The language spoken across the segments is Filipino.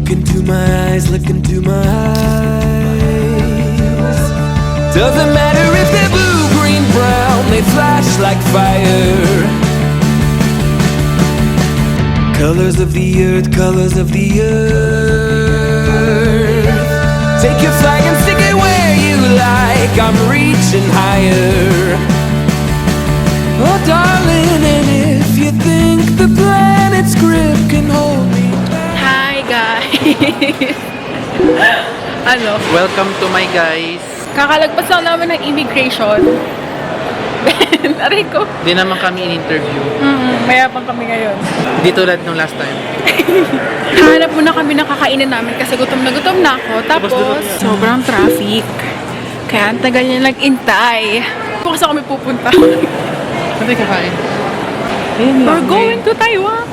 Look into my eyes, look into my eyes. Doesn't matter if they're blue, green, brown, they flash like fire. Colors of the earth, colors of the earth. Take your flag and stick it where you like, I'm reaching higher. Oh darling, and if you think the planet's grip can hold me. Hi guys! Ano? Welcome to my guys. Kakalagpas lang namin ng immigration. Aray ko. Di naman kami in-interview. Mayabang kami ngayon. Di tulad nung last time. Hanap muna kami ng kakainan namin kasi gutom na ako. Tapos, sobrang traffic. Kaya ang tagal niya nag-intay. Kung saan kami pupunta. Saan tayo kakain? We're going to Taiwan!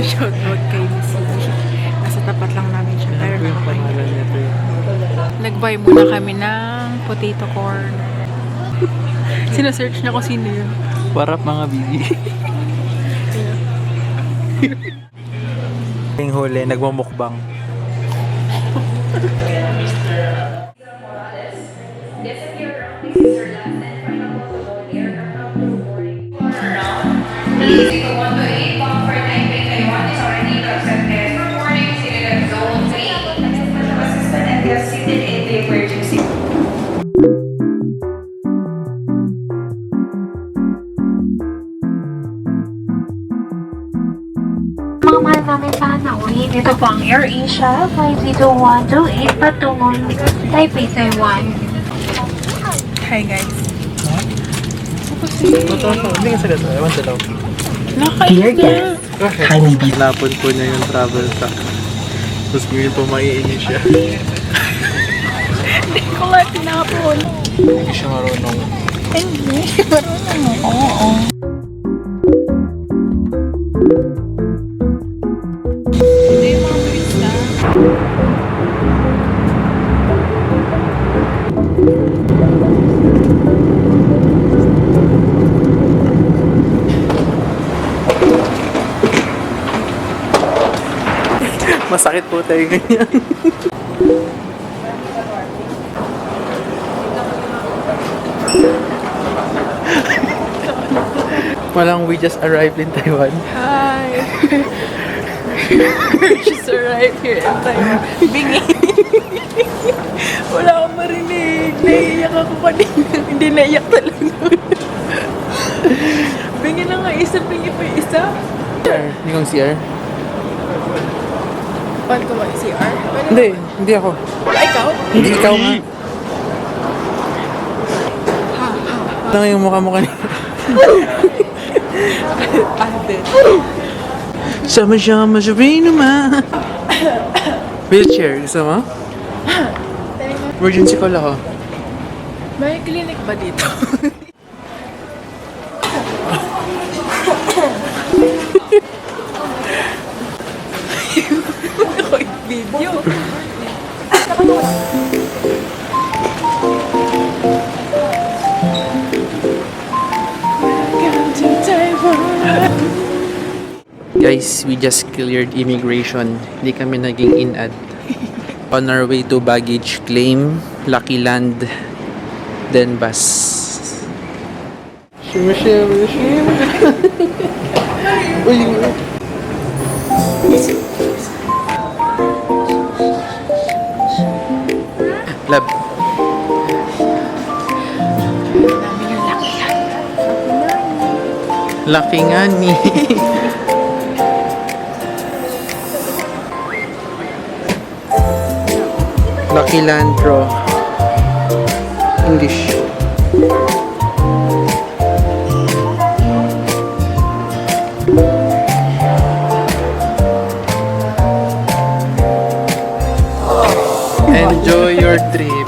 Shoutout kay Miss Lee. Nasa tapat lang namin siya. Pero nag-buy muna kami ng potato corn. Sinasearch niya kung sino yun. Warap mga bibi. Yung huli, nagmamukbang. Mga mahal namin sana uwi. Dito po ang AirAsia 50128 patungong Taipei, Taiwan. Hi guys. Totoo po, hindi ka sila. Ewan sila. Nakakainis na. Kindly be. Lapon po niya yung travel pack. Tapos ngayon po maiinis siya. Hindi ko nga tinapon. Hindi siya marunong. Hindi. Marunong. Oo. Hindi yung mga bilis na. Masakit po tayo ganyan. Walang we just arrived in Taiwan. Hi. We just arrived here in Taiwan. Bingi. Wala akong marinig. Naiiyak ako kanina. Hindi naiyak talaga. Bingi na nga isa. Bingi pa yung isa. Hindi kong CR. Paano ko ba? CR? Hindi ako. Ikaw? Hindi ikaw nga. Ito nga yung mukha mo kanina. Ate. Sama-sama sabihin naman. Wheelchair, gusto mo? Emergency call ako. May clinic ba dito? Ako yung video. Guys, we just cleared immigration. Hindi kami naging in-ad. On our way to baggage claim, Lucky Land, then bus. Shimmy. Uy. Lab. Namin yung laki yan. Lucky nga ni. Lucky Land Pro. English. Enjoy your trip.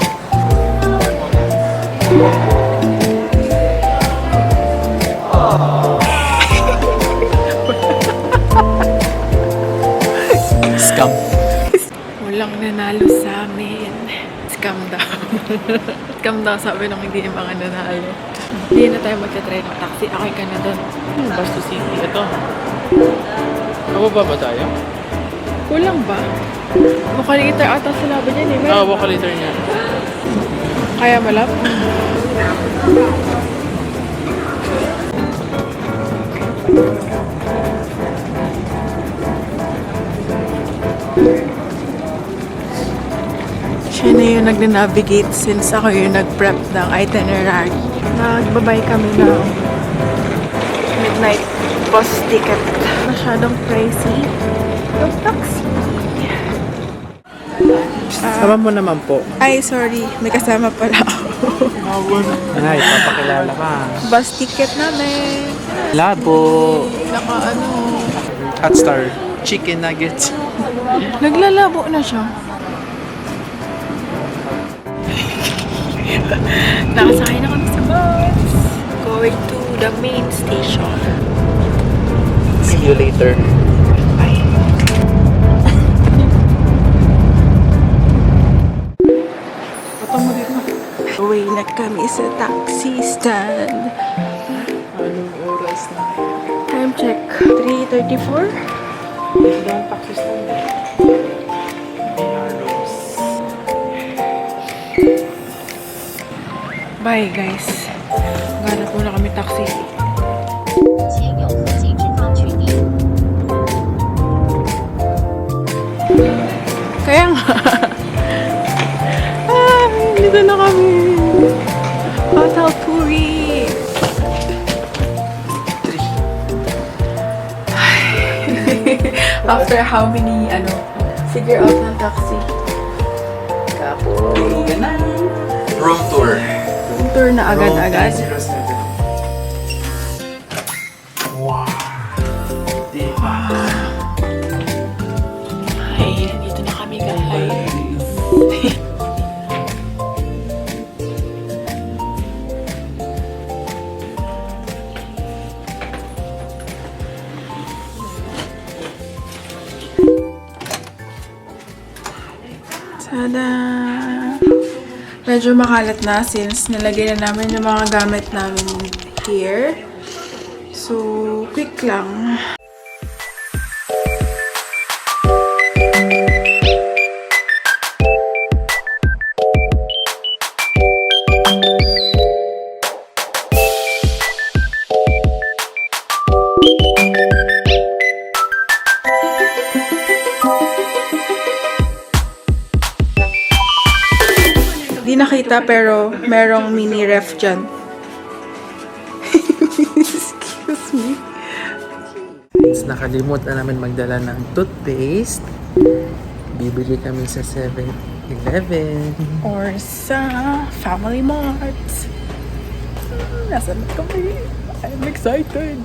Scam. Walang nanalo sa amin. Scam daw. Scam daw, sabi nung hindi yung mga nanalo. Hindi na tayo magta-try ng taxi. Okay ka na doon. Basto City. Ito. Kababa ba tayo? Kulang ba? Mukaliter ata sa laban yan eh. Meron ba? walk later niya. Kaya malap? Siya na yung nag-navigate since ako yung nag-prep ng itinerary. Nagbabay kami ng midnight bus ticket. Masyadong pricey. Yung taxi. Sama mo naman po. Ay, sorry. May kasama pala ako. Ay, papakilala ka. Bus ticket namin. Labo. Naka ano. Hot Star. Chicken nuggets. Naglalabo na siya. Nakasakay na kami sa bus. Going to the main station. See you later. Bye. Uwi na kami sa taxi stand. Anong oras na? Time check. 3:34. Ito ang taxi stand. Bye guys. Gana po na kami taxi. 前有附近直方距离。 Kaya nga. Dito na kami. Hotel Puri. After how many, figure out ng taxi. Kapo. Room tour. Tour na agad-agad. Wow. Diba? Ay, nandito na kami guys. Tada! Medyo makalat na since nilagay na namin yung mga gamit namin here. So, quick lang. Di nakita pero merong mini ref dyan. Excuse me. Since nakalimot na namin magdala ng toothpaste, bibili kami sa 7-Eleven. Or sa Family Mart. Nasaan na kami? I'm excited.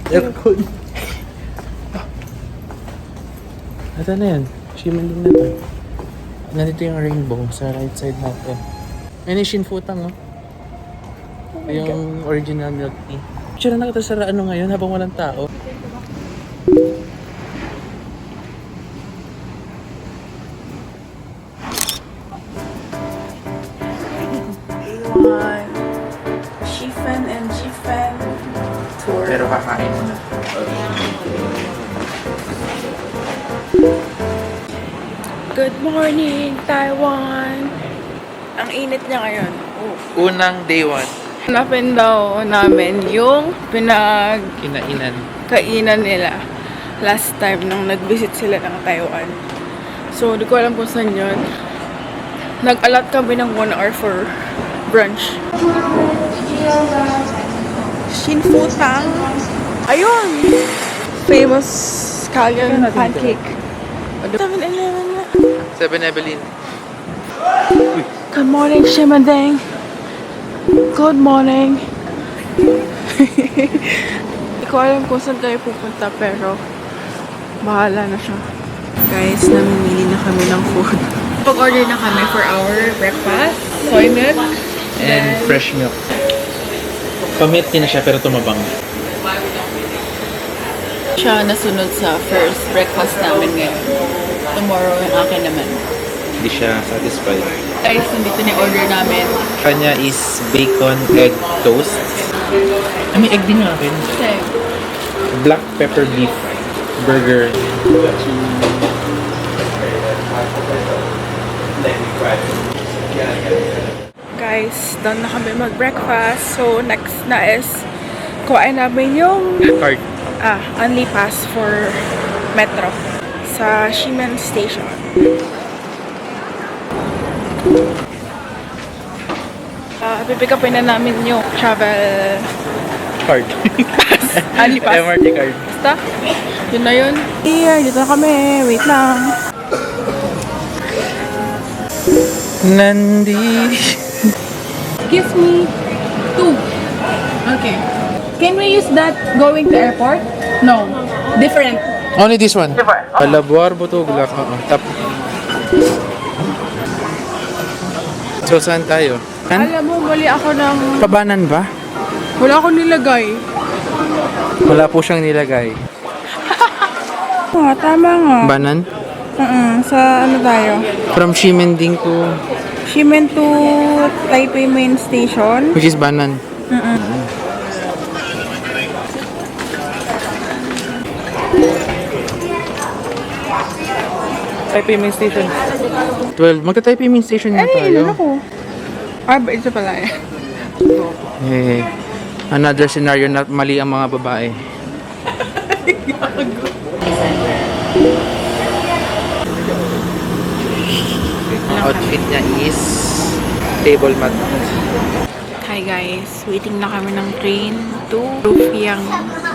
Aircon. Ito na yan. Shimmel din na to. Nandito yung rainbow sa right side natin. May Shinfutang, oh. Yung original milk tea. Picture na kita sa ngayon habang walang tao. One. Shifen and Shifen tour. Pero kakain mo na. Good morning, Taiwan! Ang init niya ngayon. Oh. Unang day 1. Hanapin daw namin yung Kinainan. nila last time nung nag-visit sila ng Taiwan. So, di ko alam kung saan yun. Nag-allot kami ng 1 hour for brunch. Shinfutang. Ayun! Famous Scallion pancake. 7-Eleven na. 7-Evelyn. Good morning, Shimandeng. Good morning. Hindi ko alam kung saan tayo pupunta pero bahala na siya. Guys, namimili na kami ng food. Pag-order na kami for our breakfast. Soy milk. And fresh milk. Pamit din na siya pero tumabang. Siya nasunod sa first breakfast namin ngayon. Tomorrow yung akin naman. Hindi siya satisfied. Guys, nandito na yung order namin. Kanya is bacon egg toast. May egg din yung akin. Same. Black pepper beef burger. Guys, done na kami mag-breakfast. So, next na is kuhain namin yung Card. only pass for metro sa Shimen Station. Pipick upin na namin yung travel Card. only pass. MRT card. Basta, yun na yun. Here, dito na kami. Wait lang. Nandi. Give me 2. Okay. Can we use that going to airport? No. Different. Only this one. Palabuar Butugla. Tap. So, saan tayo? Alam mo, mali ako ng... Pabanan ba? Wala akong nilagay. Wala po siyang nilagay. Tama nga. Banan? Sa ano tayo? From Shimending to... Shimen to Taipei Main Station. Which is Banan. Taipei Main Station. 12. Magta-Taipei Main Station na tayo. Ako. Ito pala eh. Eh, another scenario na mali ang mga babae. Outfit niya is table mat. Hi guys, waiting na kami ng train to Rufiang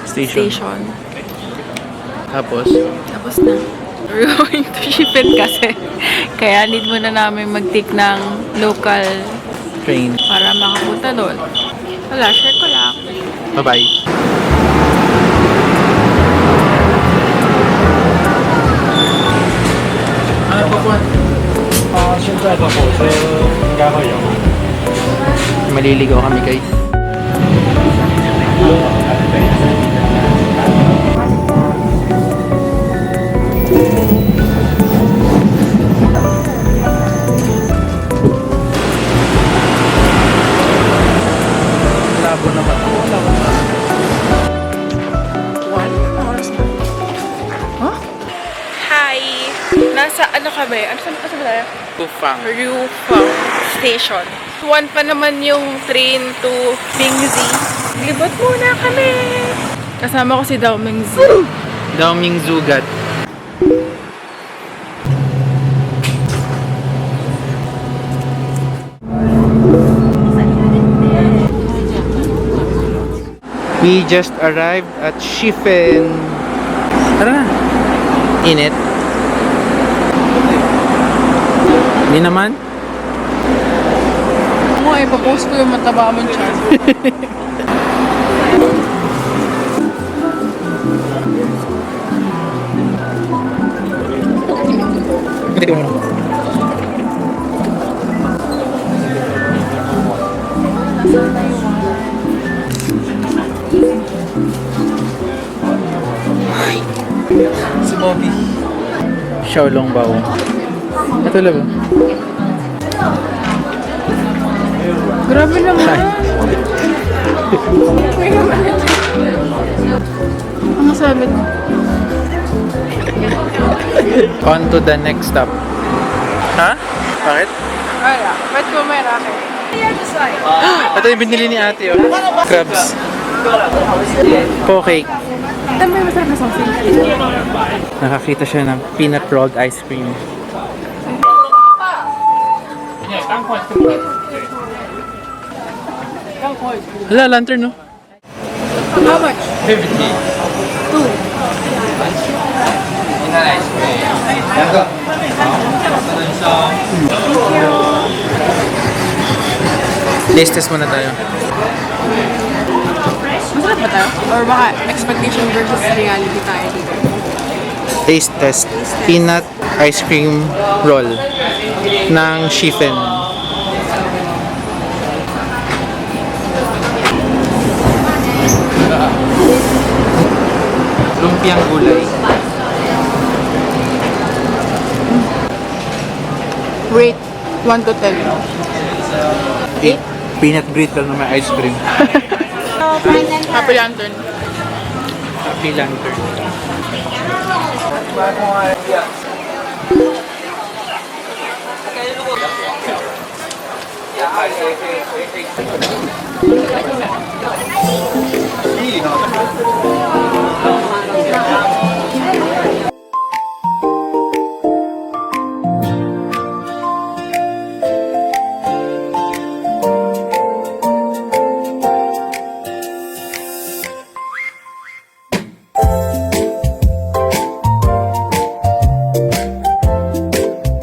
Station. Tapos, Tapos na. We're going to Shippen kasi. Kaya need muna namin mag-take ng local train. para makapunta doon. Wala, share ko lang. Bye-bye. Ano po po? 现在的火车应该会有。 Maliligaw kami guys. Labo naman. Hi! Nasa ano kami? Ano saan tayo? Kufang. Rufang Station. 1 pa naman yung train to Bingzi. Libot muna kami! Kasama ko si Dao Mingzi. Daoming Zugat. We just arrived at Shifen. Tara na. Init. Hindi naman. Mo, ipapost ko yung mataba mong chan. Si Bobby. Xiaolong Bao. Ito lang ba? Grabe naman. Hi. Ang sabi ko. On to the next stop. Ha? Bakit? Wala. Ba't ko may racket? Ito yung binili ni ate, oh. Crabs. Poke. Ito may masarap na sausage. Nakakita siya ng peanut rolled ice cream. Hala, lantern, no? How much? 2. Taste test muna tayo. Masarap ba tayo? Or baka expectation versus reality tayo dito? Taste test. Peanut ice cream roll ng Shifen. lumpiang gulay. Rate 1 to 10. 8. Peanut brittle na may ice cream. Happy Lantern. Happy Lantern.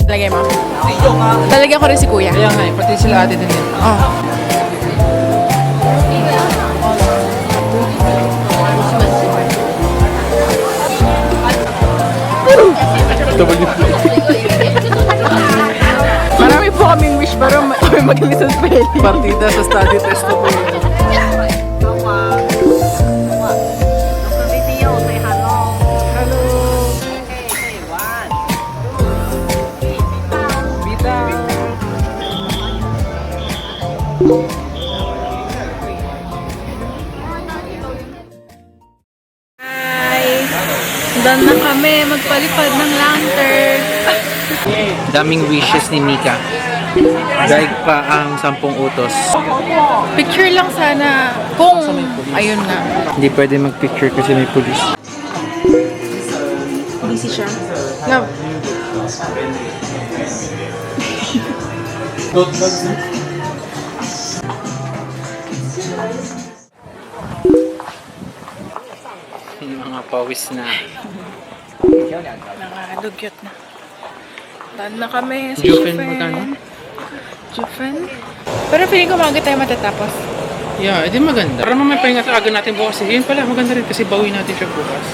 Lagay mo. Talagyan ko rin si kuya. Kaya nga, pati sila ate din yun. Oh. Marami po kaming wish para kami maging Mrs. Peli. Partida sa study test ko po yun. Hi! Done na kami magpalipad ng lantern. Daming wishes ni Mika. Daig pa ang 10 utos. Picture lang sana kung ayun na. Hindi pwede mag-picture kasi may police. Busy siya. Love. Mga pawis na. Nakadugyot na. Done na kami sa Jufen, magkano? Jufen? Pero feeling ko mga tayo matatapos. Yeah, edi maganda. Para mamaya pahinga sa aga natin bukas. Yun pala, maganda rin kasi bawi natin siya bukas.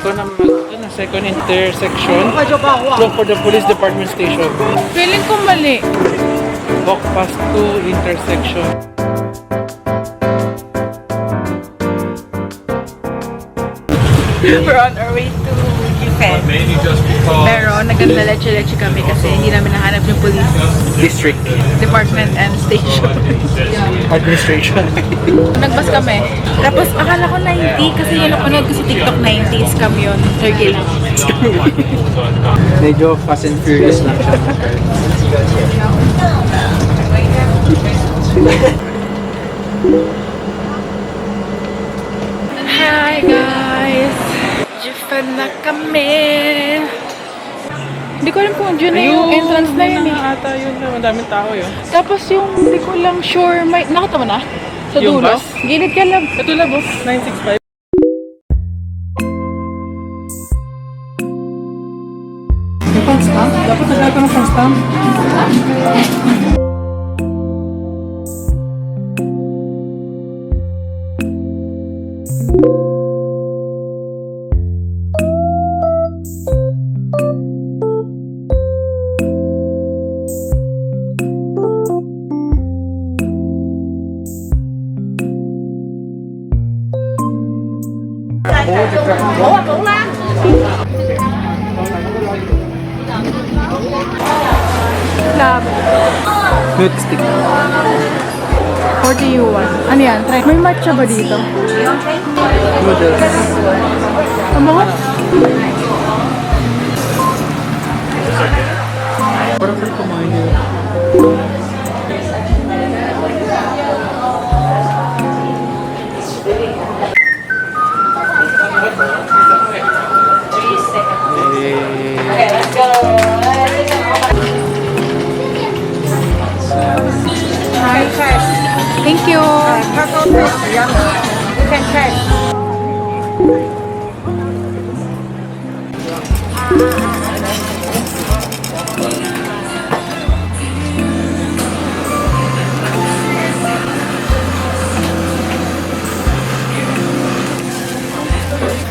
Ito na second intersection. Look for the police department station. Feeling ko mali. Walk past 2 intersection. We're on our way to Jufen. Pero nagkanda-leche-leche kami kasi hindi namin nahanap yung police District. department and station. Administration. Nagbas kami. Tapos akala ko 90 kasi yung napanood ko sa TikTok 90 scam yun. 30 lang. Medyo Fast and Furious lang siya. Hi guys! Jufen na kami! Hindi ko alam kung dyan na yung entrance na yun eh. Ata yun na, madaming tao yun. Tapos yung hindi ko lang sure, may, nakita mo na? Sa Yung dulo? bus? Gilid ka lang. Ito lang boss, 965. Yung pang stamp? Dapat nagkaka ng pang stamp. Love. Milk stick. 40 yuan. Ano yan? Try. May matcha ba dito? Noodles. Ang mga? Parang kumain yun. Thank you.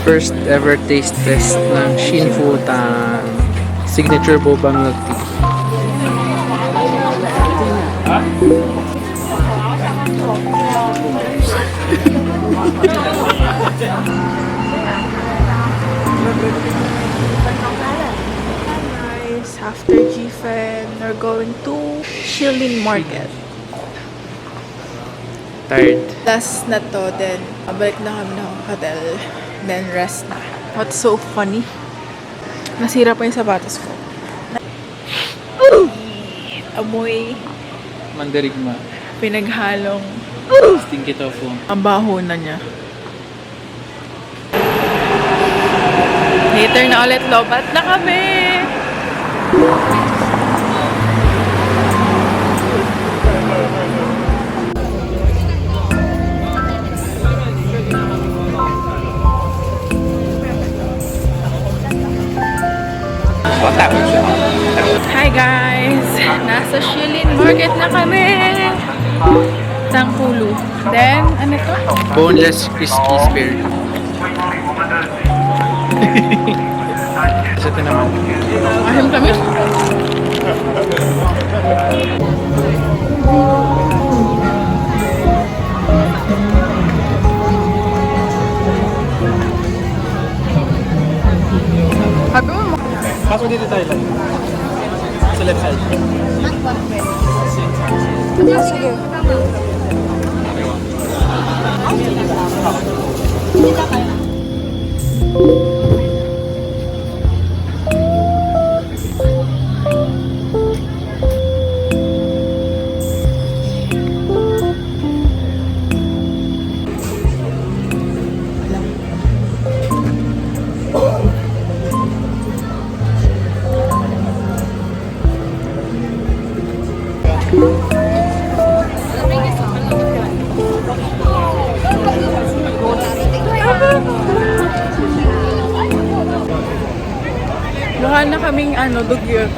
First ever taste test ng Shinfu Tang signature boba milk tea. Guys, after GFEN, we're going to Shilin Market. Tired. Last na to, then balik na kami ng hotel, then rest na. What's so funny? Nasira pa yung sapatos ko. Amoy Mandirigma. pinaghalong Stinky tofu. ang baho na niya. Later na ulit, lobat na kami! Hi guys! Nasa Shilin Market na kami! Tangkulo. Then, ano to? Boneless crispy spear. Isa ito naman. Ahim kami? Sabi mo, Pasok dito tayo lang. Sa left side. sige. Luhan na kaming dugyot.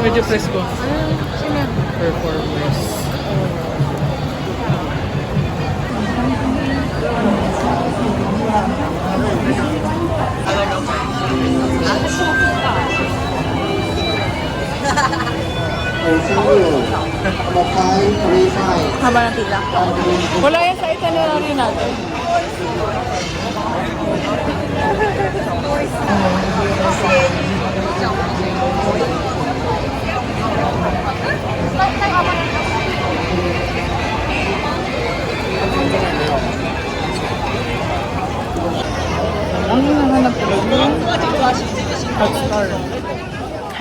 Medyo fresco. Performers. Haba ng pila. Wala yan sa itinerary natin.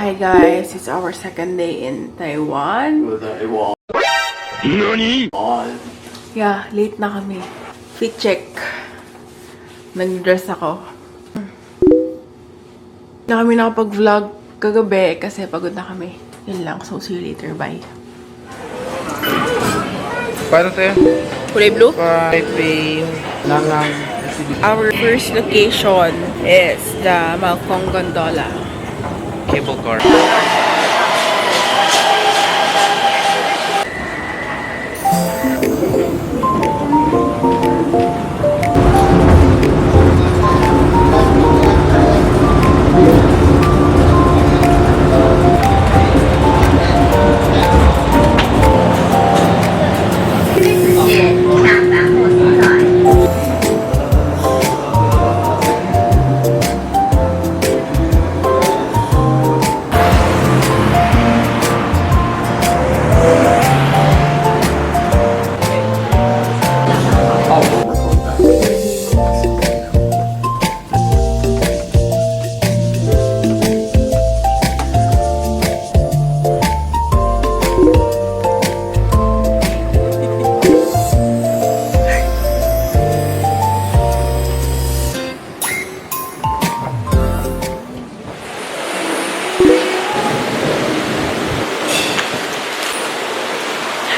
Hi guys, it's our second day in Taiwan. Yeah, late na kami. Fit check. Nag-dress ako. Na kami nakapag-vlog kagabi kasi pagod na kami. Yun lang. So, see you later. Bye. Paano tayo? Kulay blue? Taipei. Langang. Our first location is the Malcong Gondola. Cable car.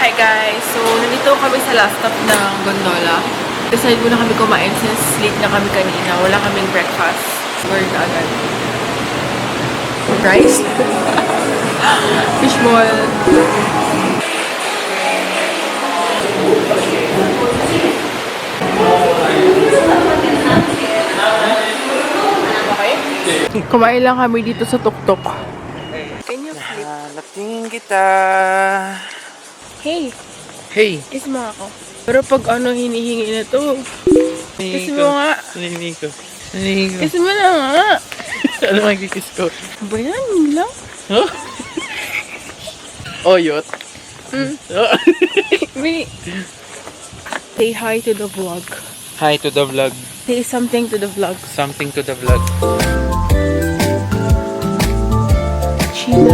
Hi guys! So, nandito kami sa last stop ng gondola. Decide muna kami kumain since late na kami kanina. Wala kaming breakfast. Work agad. Rice? Fishball. Okay? Kumain lang kami dito sa tuktok. Can you flip? Hanapin kita. Hey, Hey! kiss mo ako. Pero pag ano hinihingi na to, kiss mo nga. Naninig ko. Naninig ko. Kiss mo na nga. Ano magkikiss ko? Ba yan? Yun lang? Huh? Oyot? Oh. Wait. Say hi to the vlog. Hi to the vlog. Say something to the vlog. Something to the vlog. Chill.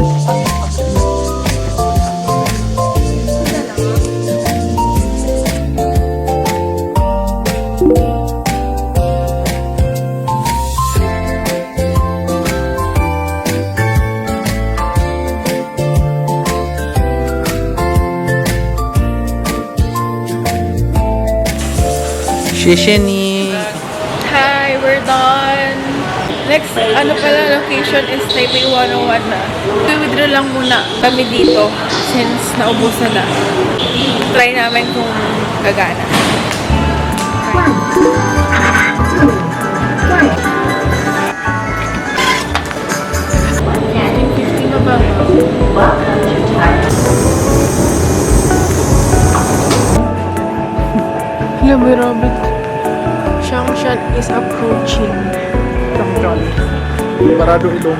Shishini! Hi, we're done. Next, ano pala, location is Taipei 101 na. Withdraw lang muna kami dito since naubusan na. Try namin kung gagana. Hello, Robert. Shangshan is approaching. Parado ilong.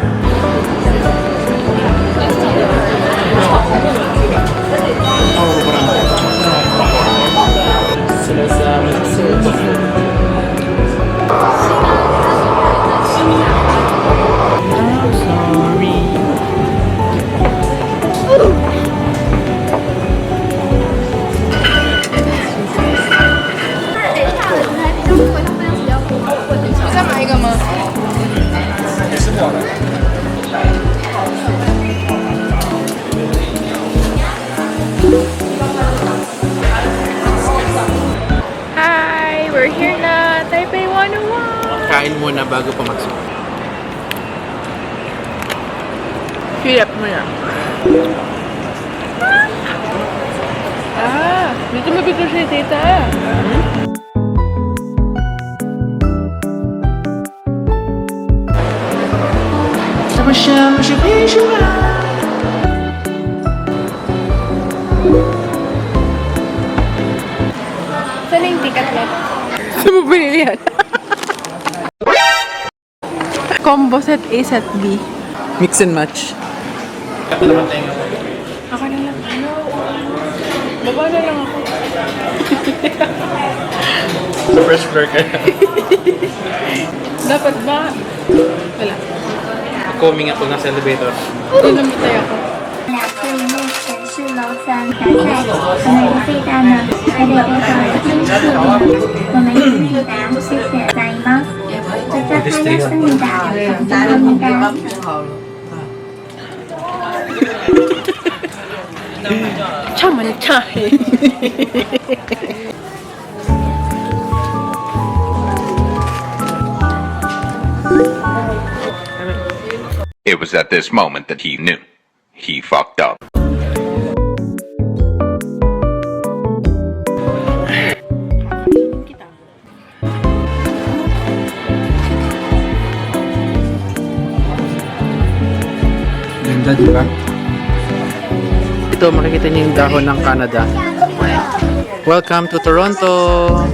Hi! We're here na! Taipei 101! Kain muna bago pumasok. Hirap mo na. Ah! Dito mabito si tita. Saan yung ticket na? Saan mo binili yan? Combo set A, set B. Mix and match. Ako na lang. Baba na lang ako. Sa first floor ka na. Dapat ba? Wala. Coming ako ng elevator. Hindi namitay ako. 对目前是楼3改赛，我们最大的台北杯的金数量，我们已经达，谢谢在吗？这家大家是你的名单。 차만차. It was at this moment that he knew. He fucked up. Ganda, di ba? Ito, makikita niyo yung dahon ng Canada. Welcome to Toronto!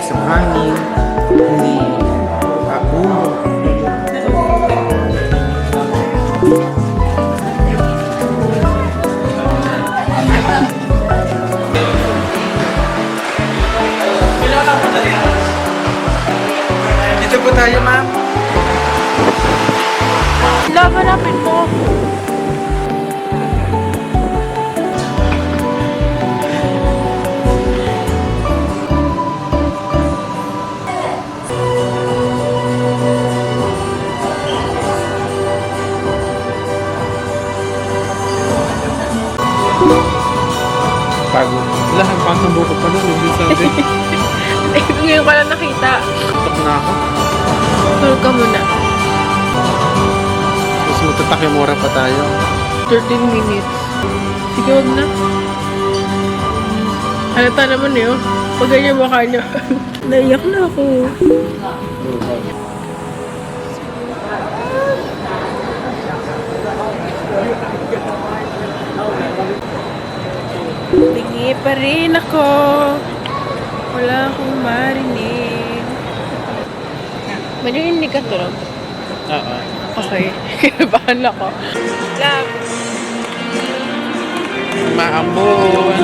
Sa hangin, hindi ako. Dito po tayo, ma'am. Labanapin mo. pa nun, hindi sabi. Ngayon ko lang nakita. Tok na ako. Tulog ka muna. Tapos magtatakimura pa tayo. 13 minutes. Sige, wag na. Halata naman yun. Pag ganyan mukha niyo. Naiyak na ako. Tingi pa rin ako. Wala akong marinig. Marinig ka tulog? Oo. Okay. Kinabahan ako. Love. Maambon.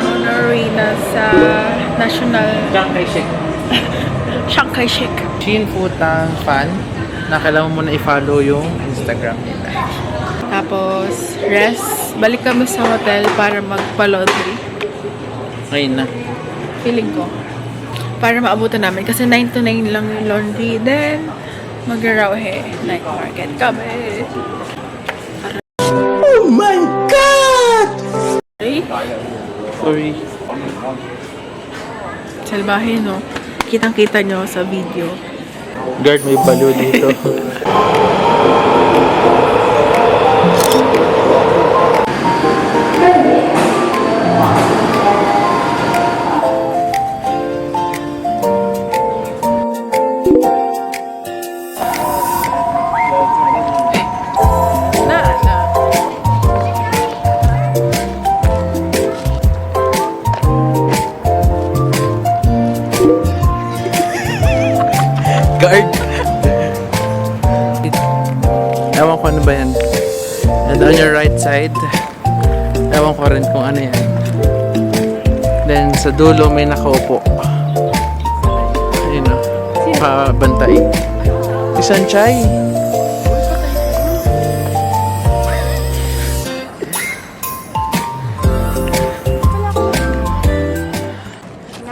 On our way na sa National Shanghai Shake. Shanghai Shake. Shin Futang fan na kailangan mo na i-follow yung Instagram nila. Tapos, rest. Balik kami sa hotel para magpa-laundry. Ngayon na. Feeling ko. Para maabutan namin. Kasi 9 to 9 lang yung laundry. Then, mag-Rauhe night market kami. Oh my God! Sorry. Salbahe, no? Kitang-kita nyo sa video. Guard, may balo dito. Na. Guard! Ewan ko ano ba yan. And on your right side, ewan ko rin kung ano yan. Then sa dulo may nakaupo. Ayun o. Pabantay. Isang chai.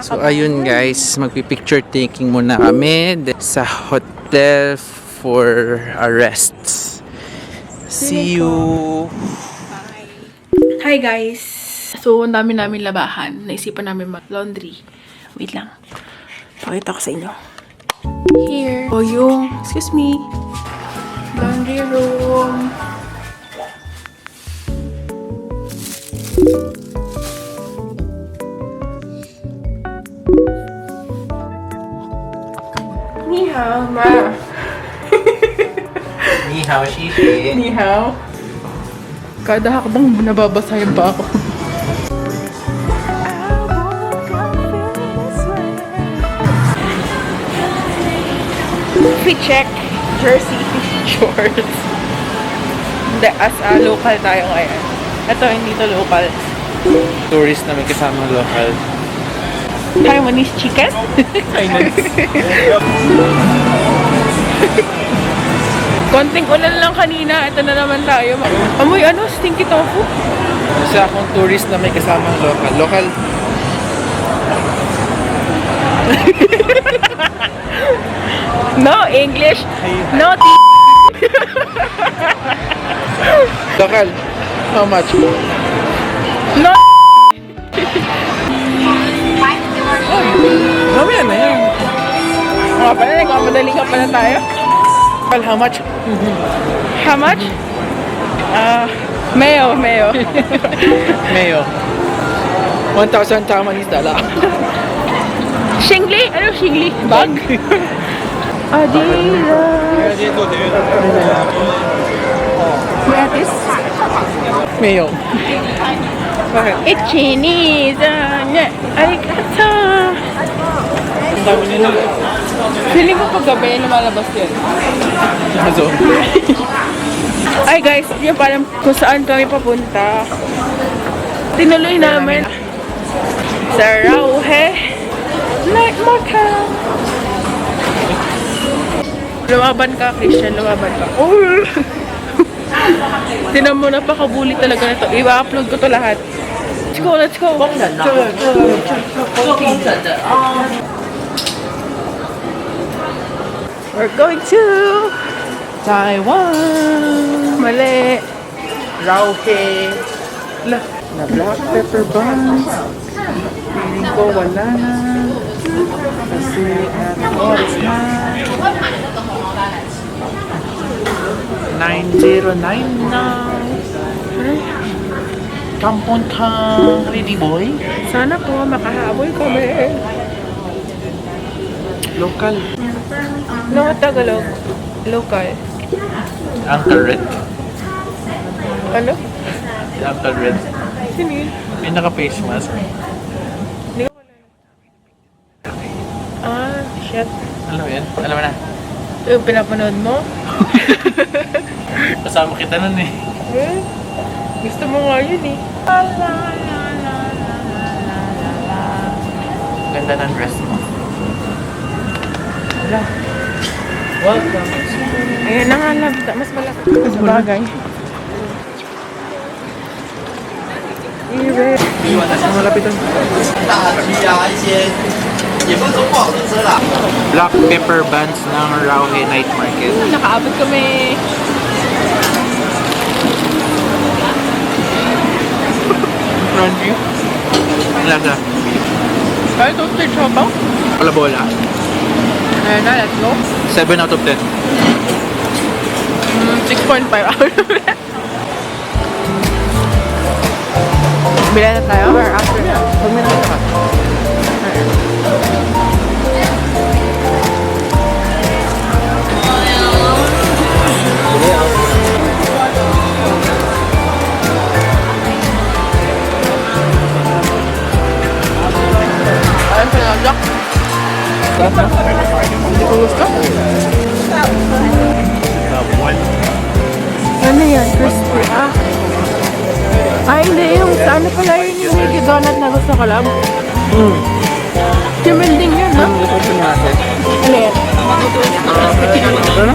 So ayun guys, magpi-picture taking muna kami sa hotel for a rest. See you. Hi guys! So, ang dami namin labahan. Naisipan namin mag-laundry. Wait lang. Pakita ko sa inyo. Here. O yung, excuse me, laundry room. Ni hao, ma. Ni hao, shishi. Ni hao. Kada hakbang nababasahin pa ako. Fit check. Jersey. Shorts. Hindi, as a local tayo ngayon. Ito, hindi to local. Tourist na may kasamang local. Taiwanese chicken? Konting ulan lang kanina. Ito na naman tayo. Amoy ano? Stinky tofu? Isa akong tourist na may kasamang local. Local. No English. No Local. How much? No. Mamaya na yan. Mga pala, nagmamadali ka pala tayo. Local, how much? How much? Mayo. Mayo. 1,000 Taiwanese dollar. Shingli? Ano shingli? Bag? Adidas. Gratis? Mayo. Bakit? It's Chinese. Arigato. Ang dami nila. Feeling ko pag gabi lumalabas yan. Azo. Ay guys, yun parang kung saan kami papunta. Tinuloy namin sa Rauhe Night Market. Lumaban ka, Christian. Lumaban ka. Oh! Tinan mo, napakabuli talaga na to. I-upload ko to lahat. Let's go. We're going to Taiwan. Mali. Rauhe Na black pepper buns. Feeling ko wala na. Kasi oras na. 9:09 na. Kampong Tang, Lady Boy. Sana po makahabol kami. Local. No, Tagalog. Local. Uncle Red. Ano? Si Uncle Red. Sino yun? May naka-face mask. Hindi ko kilala. Ah, shit. Alam mo yan? Alam mo na. Yung pinapanood mo? Kasama kita nun eh. Eh, gusto mo nga yun eh. Ganda ng dress mo. Welcome. Ayan na nga lang. Mas malaki. Mas bagay. Ire. Malapit doon. Black pepper buns ng Rauhe Night Market. Nakaabot kami. Front view. Ang lasa. Kaya ito stage hotel? Palabola. Ayan na, let's go. 7 out of 10. 6.5 out of 10. Bila na tayo or after na? Huwag mo na ka. Ayun pa na, Jack. Hindi ko gusto. Ano yan? Crispy, ah. Ay, hindi. Yung ano pala yun yung Mickey Donut na gusto ko lang. Kimilding yun, no? Gusto niya natin. Ulit. Ano?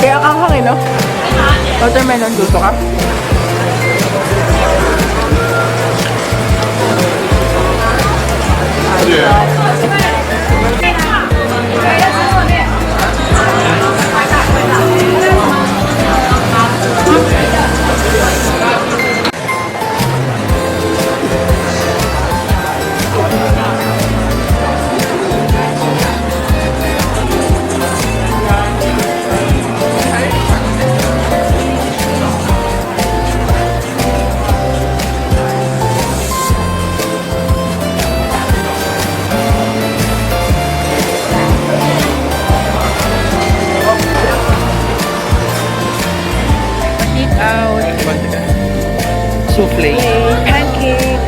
Kaya kang hangin, no? Watermelon, gusto ka? Eat out. Souffle. Pancake.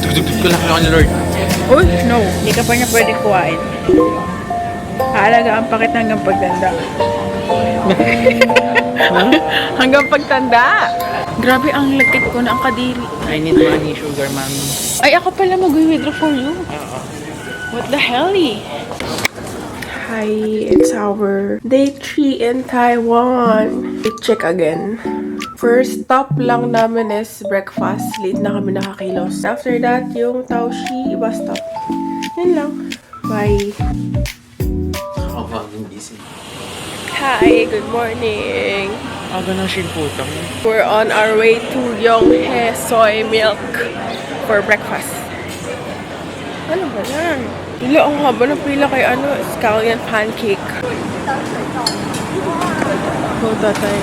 Tugtugtug ko lang ako ni Lord. Uy, no. Hindi ka pa niya pwede kuhain. Haalagaan pa kita hanggang pagtanda. Hanggang pagtanda. Grabe, ang lagkit ko na ang kadiri. I need money, sugar mommy. Ay, ako pala mag-withdraw for you. What the hell, Hi, it's our day 3 in Taiwan. Check again. First stop lang namin is breakfast. Late na kami nakakilos. After that, yung Taoshi bus stop. Yun lang. Bye. Ako bagong busy. Hi, good morning. Aga ng shinputang. We're on our way to Yonghe Soy Milk for breakfast. Ano ba yan? Wala, ang haba ng pila kay scallion pancake. Oh, tatay.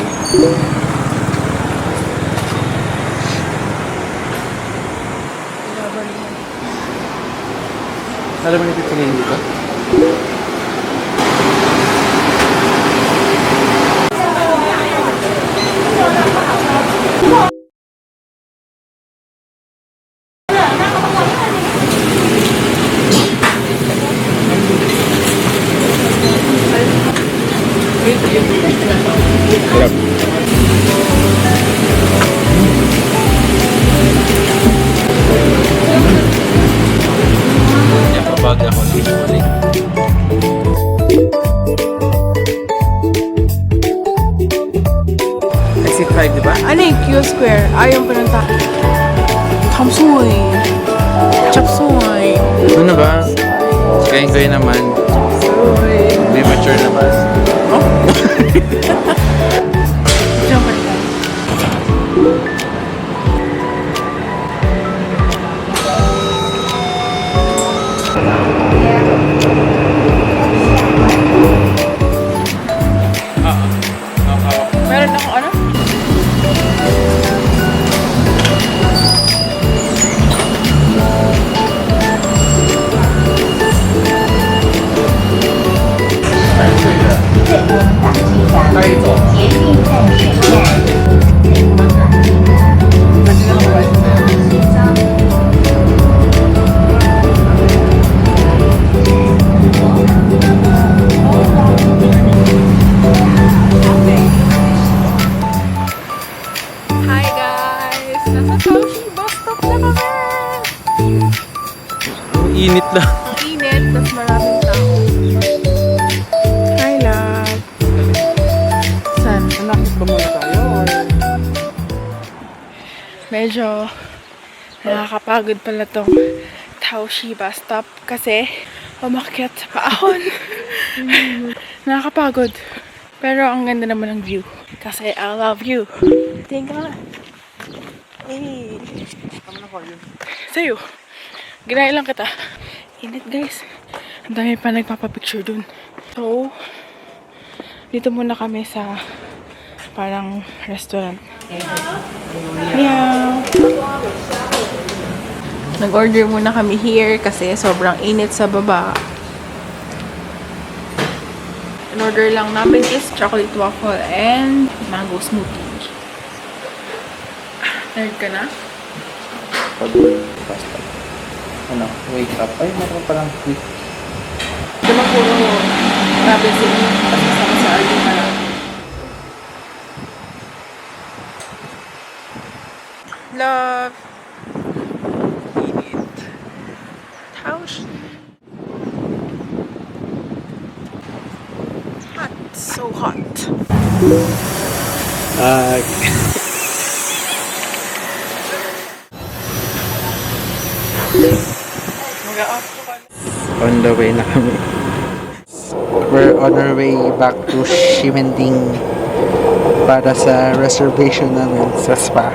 Alam mo na titingin dito? Kapag ako dito ulit. Exit 5, di ba? Ano yung Q-Square? Ayaw pinunta. Kamsoy. Chapsoy. Ano ba? Kain naman. Uy. May mature na bus. Diyan pa rin tayo. Meron akong ano? Hi guys! Nasa Tauchi bus stop na kami! Ang init lang. Ang init, tas maraming tao. Hi love! San? Nakit ba muna tayo? Medyo nakakapagod pala tong Tauchi bus stop kasi umakyat sa paahon. Nakakapagod. Pero ang ganda naman ng view. Kasi I love you. Tingin ka nga. Hey. Sa'yo. Ginaya lang kita. Init guys. Ang dami pa nagpapapicture dun. So, dito muna kami sa parang restaurant. Meow. Nag-order muna kami here kasi sobrang init sa baba. An-order lang namin is chocolate waffle and mango smoothie. Nerd ka na? Pasta. Ano? Wake up. Ay, meron palang quick. Ito lang puro rabbit sili at kasama sa Arlina lang. Love. Init. Tauchi. Hot. So hot. Mag-off ko ka. On the way na kami. We're on our way back to Ximending para sa reservation namin sa spa.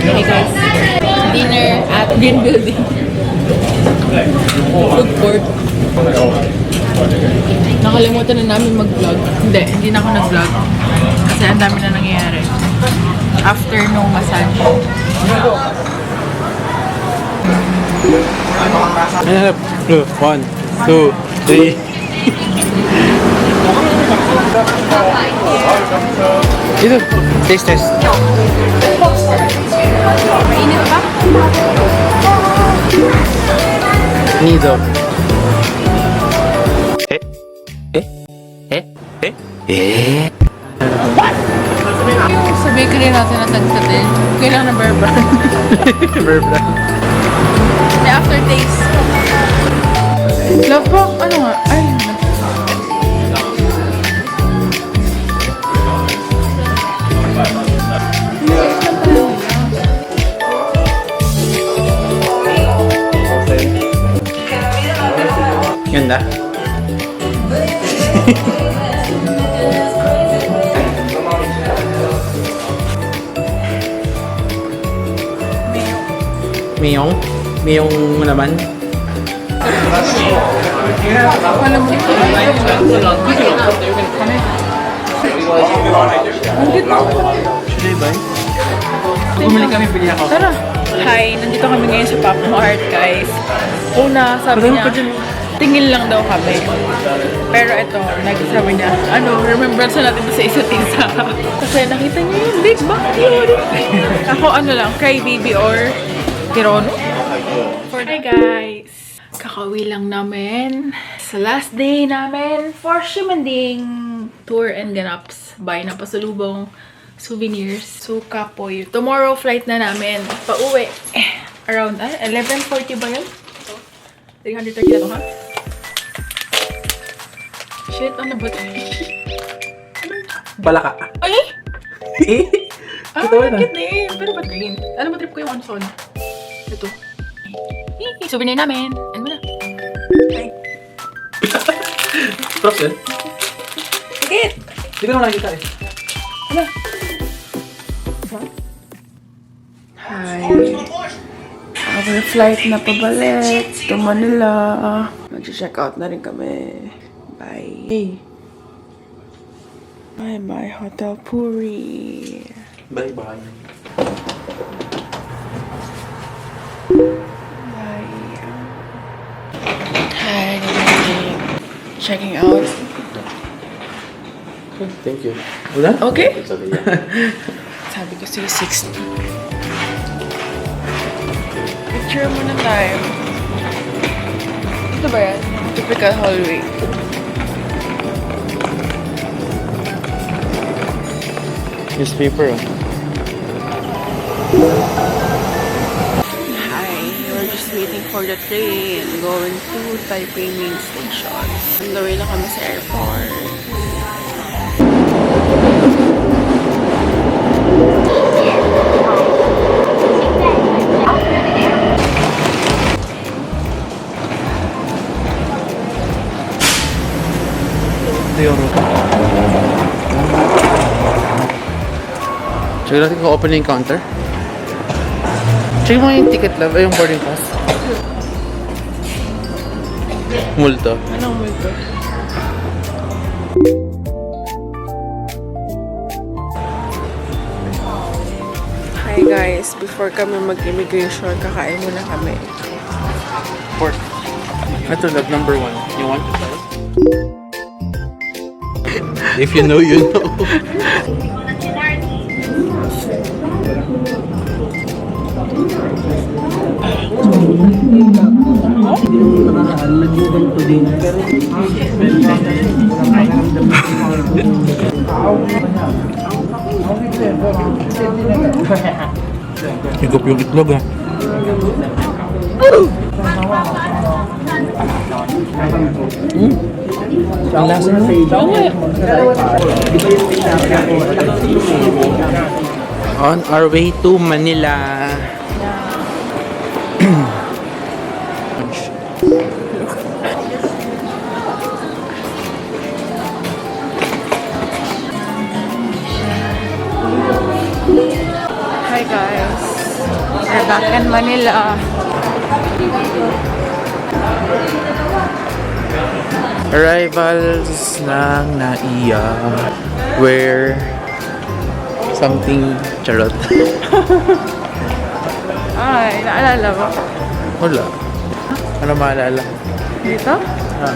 Hey guys, dinner at Green Building. Food court. Nakalimutan na namin mag-vlog. Hindi na ako nag-vlog. Kasi ang dami na nangyayari. After nung massage. One, two, three. Ito, taste test. Mainit pa? Nido. Sa bakery natin natagsatin. Kailangan na bear brand. Bear brand. May aftertaste. Love po, ano nga? Ay, Ganda. Miyong? Miyong laman? alam mo ito. Bumili kami, bili ako. Tara. Hi, nandito kami ngayon sa Pop Mart, guys. Una, sabi niya, tingin lang daw kami. Pero ito, nagsabi niya, remembrance na natin sa isa't isa. Kasi nakita niyo yung Big Bang Theory. Ako lang, Cry Baby or Tirono. Hi guys! Kakauwi lang namin sa last day namin for Ximending Tour and Ganaps. Buy na pasalubong, souvenirs, suka po yun. Tomorrow flight na namin. Pauwi. Around 11:40 ba yun? 330 na to ha? Shit, ano ba ito? Palaka. Ay! Kita mo na. Cute na eh. Pero ba't green? Alam mo, trip ko yung Onson. Ito. Souvenir namin. Ano mo na? Props eh. Sakit! Hindi ko naman nakikita eh. Hi. Our flight na pabalik to Manila. Mag-check out na rin kami. Bye. Hey. Bye-bye, Hotel Puri. Bye-bye. Bye. Hi, good morning. Checking out. Thank you. Wala? Okay. Sabi niya. Sabi ko si 60. Picture muna tayo. Ito ba yan? Typical hallway. Newspaper oh. Hi, we're just waiting for the train going to Taipei Main Station. On the way na kami sa airport. Ito yung route. Check natin kung open na yung counter. Check mo yung ticket lang, yung boarding pass. Multo. Anong multo? Hi guys, before kami mag-immigration, kakain muna kami. Pork. Ito, love number 1. You want to try? If you know, you know. Higop yung itlog ah. Ang lasa na. On our way to Manila. Hi guys, we're back in Manila. Arrivals ng Naiya where something charot. Ay, naalala mo? Wala. Ano maalala? Dito? Ah.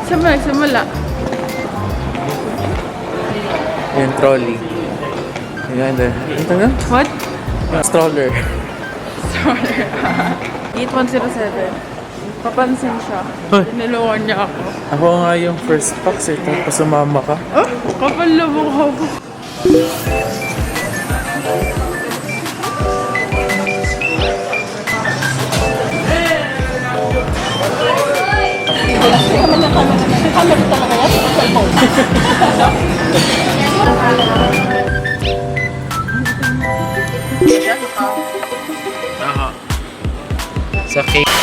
Saan mo nagsimula? Yung trolley. Yan. Ito nga? What? Stroller. Sorry. 8107. Papansin siya. Hoy. Niluwan niya ako. Ako nga yung first box eh. Tapos sumama ka. Oh, kapal na mukha ko. Sa cake.